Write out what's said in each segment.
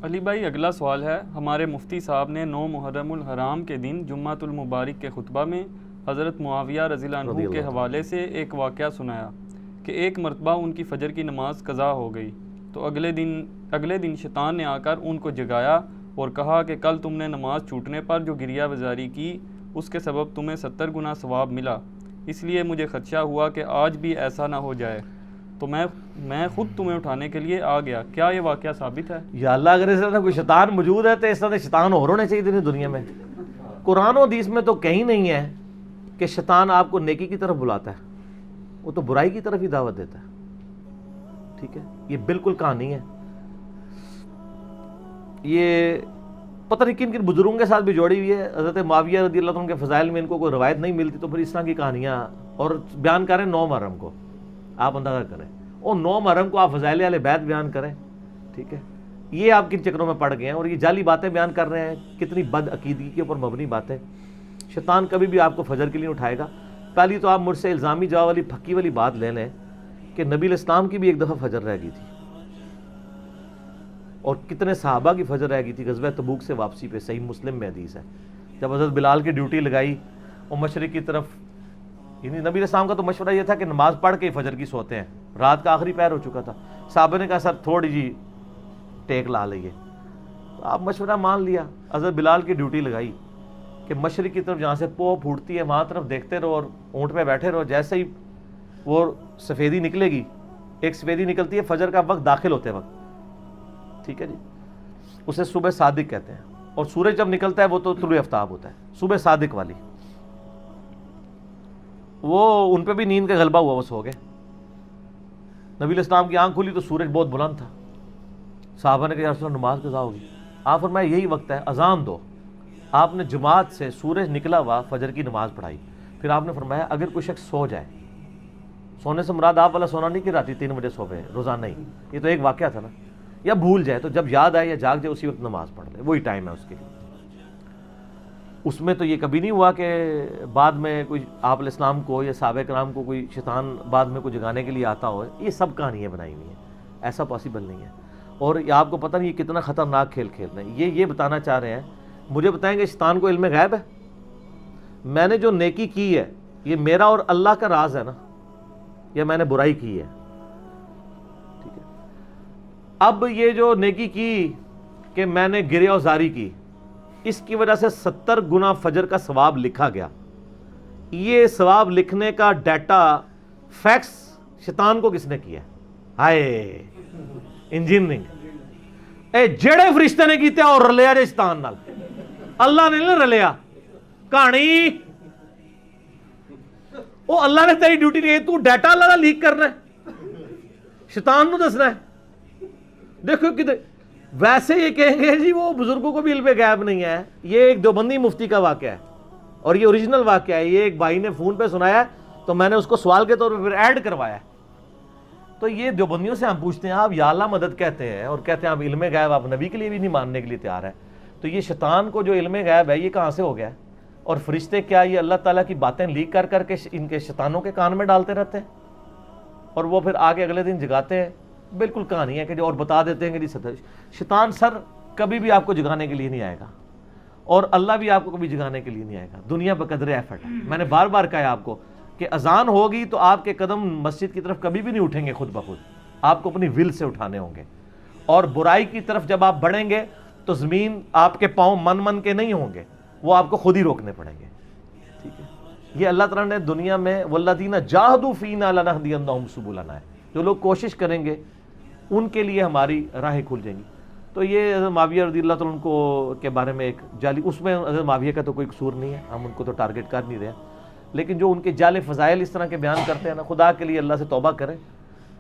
علی بھائی اگلا سوال ہے، ہمارے مفتی صاحب نے 9 محرم الحرام کے دن جمعۃ المبارک کے خطبہ میں حضرت معاویہ رضی اللہ عنہ کے حوالے سے ایک واقعہ سنایا کہ ایک مرتبہ ان کی فجر کی نماز قضا ہو گئی تو اگلے دن شیطان نے آ کر ان کو جگایا اور کہا کہ کل تم نے نماز چھوٹنے پر جو گریہ وزاری کی اس کے سبب تمہیں 70 گنا ثواب ملا، اس لیے مجھے خدشہ ہوا کہ آج بھی ایسا نہ ہو جائے تو میں خود تمہیں اٹھانے کے لیے آ گیا، کیا یہ واقعہ ثابت ہے؟ یا اللہ، اگر اس طرح کوئی شیطان موجود ہے تو اس طرح شیطان اور ہونے چاہیے دنیا میں۔ قرآن و حدیث میں تو کہیں نہیں ہے کہ شیطان آپ کو نیکی کی طرف بلاتا ہے، وہ تو برائی کی طرف ہی دعوت دیتا ہے۔ ٹھیک ہے، یہ بالکل کہانی ہے، یہ پتہ نہیں کن بزرگوں کے ساتھ بھی جوڑی ہوئی ہے۔ حضرت معاویہ رضی اللہ عنہ کے فضائل میں ان کو کوئی روایت نہیں ملتی تو پھر اس طرح کی کہانیاں اور بیان کریں 9 محرم کو، آپ اندازہ کریں، اور 9 محرم کو آپ فضائل اہل بیت بیان کریں۔ ٹھیک ہے، یہ آپ کن چکروں میں پڑ گئے ہیں اور یہ جعلی باتیں بیان کر رہے ہیں، کتنی بد عقیدگی کے اوپر مبنی باتیں۔ شیطان کبھی بھی آپ کو فجر کے لیے اٹھائے گا۔ پہلی تو آپ مجھ سے الزامی جواب والی پھکی والی بات لے لیں کہ نبی الاسلام کی بھی ایک دفعہ فجر رہ گئی تھی، اور کتنے صحابہ کی فجر رہ گئی تھی غزوہ تبوک سے واپسی پہ، صحیح مسلم میں حدیث ہے، جب حضرت بلال کی ڈیوٹی لگائی اور مشرق کی طرف، یعنی نبی الاسلام کا تو مشورہ یہ تھا کہ نماز پڑھ کے ہی فجر کی سوتے ہیں، رات کا آخری پہر ہو چکا تھا، صحابہ نے کہا سر تھوڑی جی ٹیک لا لئیے، تو آپ مشورہ مان لیا، حضرت بلال کی ڈیوٹی لگائی کہ مشرق کی طرف جہاں سے پو پھوٹتی ہے وہاں طرف دیکھتے رہو اور اونٹ پہ بیٹھے رہو، جیسے ہی وہ سفیدی نکلے گی، ایک سفیدی نکلتی ہے فجر کا وقت داخل ہوتے وقت، ٹھیک ہے جی، اسے صبح صادق کہتے ہیں، اور سورج جب نکلتا ہے وہ تو طلوع آفتاب ہوتا ہے، صبح صادق والی، وہ ان پہ بھی نیند کا غلبہ ہوا، وہ سو گئے۔ نبی الاسلام کی آنکھ کھلی تو سورج بہت بلند تھا، صحابہ نے کہا یا رسول اللہ نماز قضا ہوگی، آپ فرمایا یہی وقت ہے، اذان دو۔ آپ نے جماعت سے سورج نکلا ہوا فجر کی نماز پڑھائی، پھر آپ نے فرمایا اگر کوئی شخص سو جائے، سونے سے مراد آپ والا سونا نہیں کہ راتی 3 بجے سو گئے روزانہ ہی، یہ تو ایک واقعہ تھا نا، یا بھول جائے تو جب یاد آئے یا جاگ جائے اسی وقت نماز پڑھ لے، وہی ٹائم ہے اس کے لیے۔ اس میں تو یہ کبھی نہیں ہوا کہ بعد میں کوئی آپ علیہ السلام کو یا صحابہ کرام کو کوئی شیطان بعد میں کوئی جگانے کے لیے آتا ہو، یہ سب کہانیاں بنائی ہوئی ہیں، ایسا پاسبل نہیں ہے۔ اور یہ آپ کو پتہ نہیں یہ کتنا خطرناک کھیل کھیل رہے ہیں، یہ بتانا چاہ رہے ہیں، مجھے بتائیں گے شیطان کو علم غیب ہے؟ میں نے جو نیکی کی ہے یہ میرا اور اللہ کا راز ہے نا، یا میں نے برائی کی ہے؟ ٹھیک ہے، اب یہ جو نیکی کی کہ میں نے گریہ وزاری کی، اس کی وجہ سے 70 گنا فجر کا ثواب لکھا گیا، یہ ثواب لکھنے کا ڈیٹا فیکس شیطان کو کس نے کیا؟ ہائے انجینئرنگ، اے جڑے فرشتے نے کیتے اور رلیا جے شیطان نال، اللہ نے نہیں رلیا کہانی، وہ اللہ نے تیری ڈیوٹی لی، تو ڈیٹا اللہ نے لیک کرنا ہے، شیطان نو دسنا ہے۔ دیکھو کدھر ویسے یہ کہیں گے جی وہ بزرگوں کو بھی علم غیب نہیں ہے، یہ ایک دیوبندی مفتی کا واقعہ ہے اور یہ اوریجنل واقعہ ہے، یہ ایک بھائی نے فون پہ سنایا تو میں نے اس کو سوال کے طور پہ پھر ایڈ کروایا۔ تو یہ دیوبندیوں سے ہم پوچھتے ہیں آپ یا اللہ مدد کہتے ہیں اور کہتے ہیں آپ علم غیب آپ نبی کے لیے بھی نہیں ماننے کے لیے تیار ہے، تو یہ شیطان کو جو علم غیب ہے یہ کہاں سے ہو گیا ہے؟ اور فرشتے کیا یہ اللہ تعالیٰ کی باتیں لیک کر کر کے ان کے شیطانوں کے کان میں ڈالتے رہتے ہیں اور وہ پھر آگے اگلے دن جگاتے ہیں؟ بالکل کہانی ہے کہ جو اور بتا دیتے ہیں کہ جی شیطان سر کبھی بھی آپ کو جگانے کے لیے نہیں آئے گا، اور اللہ بھی آپ کو کبھی جگانے کے لیے نہیں آئے گا، دنیا بقدر ایفرٹ ہے۔ میں نے بار بار کہا آپ کو کہ اذان ہوگی تو آپ کے قدم مسجد کی طرف کبھی بھی نہیں اٹھیں گے خود بخود، آپ کو اپنی ول سے اٹھانے ہوں گے، اور برائی کی طرف جب آپ بڑھیں گے تو زمین آپ کے پاؤں من کے نہیں ہوں گے، وہ آپ کو خود ہی روکنے پڑیں گے۔ ٹھیک ہے، یہ اللہ تعالیٰ نے دنیا میں والذین جاہدوا فینا لنہدینہم سبلنا ہے، جو لوگ کوشش کریں گے ان کے لیے ہماری راہیں کھل جائیں گی۔ تو یہ حضرت معاویہ رضی اللہ تعالیٰ عنہ کو کے بارے میں ایک جعلی، اس میں حضرت معاویہ کا تو کوئی قصور نہیں ہے، ہم ان کو تو ٹارگٹ کر نہیں رہے ہیں، لیکن جو ان کے جعل فضائل اس طرح کے بیان کرتے ہیں نا، خدا کے لیے اللہ سے توبہ کریں،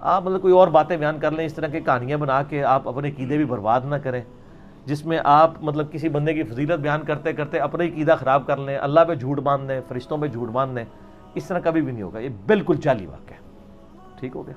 آپ مطلب کوئی اور باتیں بیان کر لیں، اس طرح کی کہانیاں بنا کے آپ اپنے عقیدے بھی برباد نہ کریں، جس میں آپ مطلب کسی بندے کی فضیلت بیان کرتے کرتے اپنا عقیدہ خراب کر لیں، اللہ پہ جھوٹ باندھ لیں، فرشتوں پہ جھوٹ باندھ لیں، اس طرح کبھی بھی نہیں ہوگا، یہ بالکل جعلی واقعہ ہے۔ ٹھیک ہو گیا؟